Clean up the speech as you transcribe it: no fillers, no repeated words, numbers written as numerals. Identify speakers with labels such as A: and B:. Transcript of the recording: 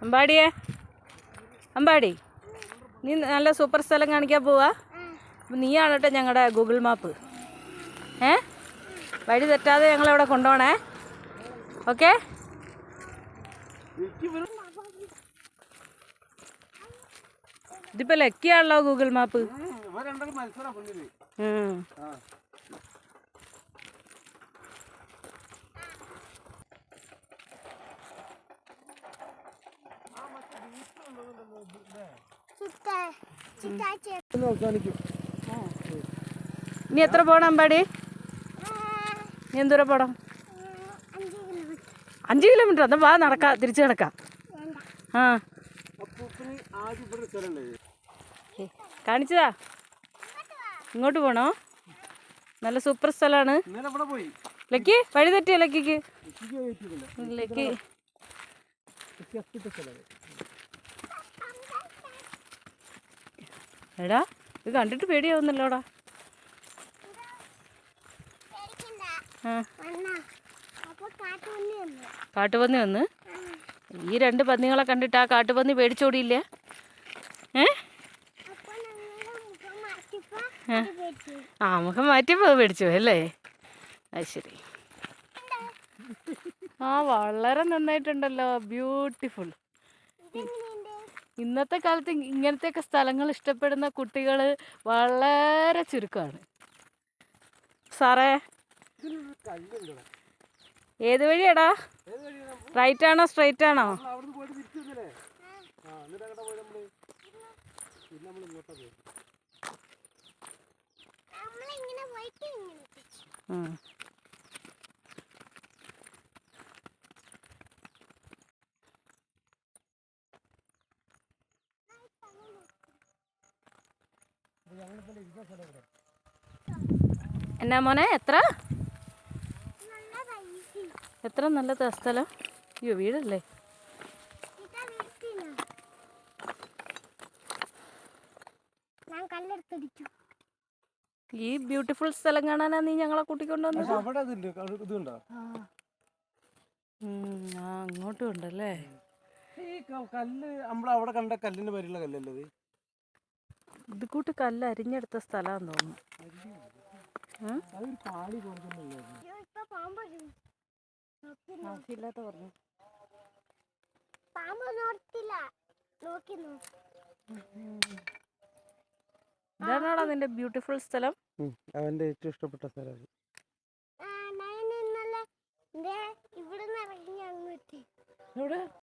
A: അമ്പാടിയേ, അമ്പാടി, നീ നല്ല സൂപ്പർ സ്ഥലം കാണിക്കാൻ പോവാ. നീയാണ് കേട്ടോ ഞങ്ങളുടെ ഗൂഗിൾ മാപ്പ്. വഴി തെറ്റാതെ ഞങ്ങളവിടെ കൊണ്ടുപോകണേ. ഓക്കെ. ഇതിപ്പോ ലക്കിയാണല്ലോ ഗൂഗിൾ മാപ്പ്. നീ എത്ര പോണം അമ്പാടി? നീ എന്തോരം പോണം? 5 കിലോമീറ്റർ. എന്നാ വാ, നടക്കാം, തിരിച്ചു കിടക്കാം. കാണിച്ചതാ. ഇങ്ങോട്ട് പോണോ? നല്ല സൂപ്പർ സ്ഥലമാണ്. ലക്കി വഴി തെറ്റിയോ? ലക്കിക്ക് ലക്കി എടാ, ഇത് കണ്ടിട്ട് പേടിയാവുന്നല്ലോടാ. കാട്ടുപന്നി വന്ന്? ഈ 2 പന്നികളെ കണ്ടിട്ട് ആ കാട്ടുപന്നി പേടിച്ചോടിയില്ലേ? മുഖം മാറ്റിയപ്പോ പേടിച്ചു അല്ലേ? അത് ശരി. വളരെ നന്നായിട്ടുണ്ടല്ലോ. ബ്യൂട്ടിഫുൾ. ഇന്നത്തെ കാലത്ത് ഇങ്ങനത്തെയൊക്കെ സ്ഥലങ്ങൾ ഇഷ്ടപ്പെടുന്ന കുട്ടികൾ വളരെ ചുരുക്കമാണ് സാറേ. ഏത് വഴിയാടാ? റൈറ്റ് ആണോ സ്ട്രൈറ്റ് ആണോ? എന്നാ മോനെ, എത്ര നല്ല സ്ഥലം. അയ്യോ, വീടല്ലേ? ഈ ബ്യൂട്ടിഫുൾ സ്ഥലം കാണാനാ നീ ഞങ്ങളെ കൂട്ടിക്കൊണ്ടുവന്നത്? അങ്ങോട്ടും ഉണ്ടല്ലേ
B: ഈ കല്ല്. നമ്മളവിടെ കണ്ട കല്ലിന്റെ പേരുള്ള കല്ലല്ലേ
A: ഇത്? കൂട്ട് കല്ല് അരിഞ്ഞെടുത്ത സ്ഥലമാണെന്ന് തോന്നുന്നു. ഇതാണോടാ നിന്റെ ബ്യൂട്ടിഫുൾ സ്ഥലം?
B: അവന്റെ ഏറ്റവും ഇഷ്ടപ്പെട്ട സ്ഥലം.
A: ഇവിടെ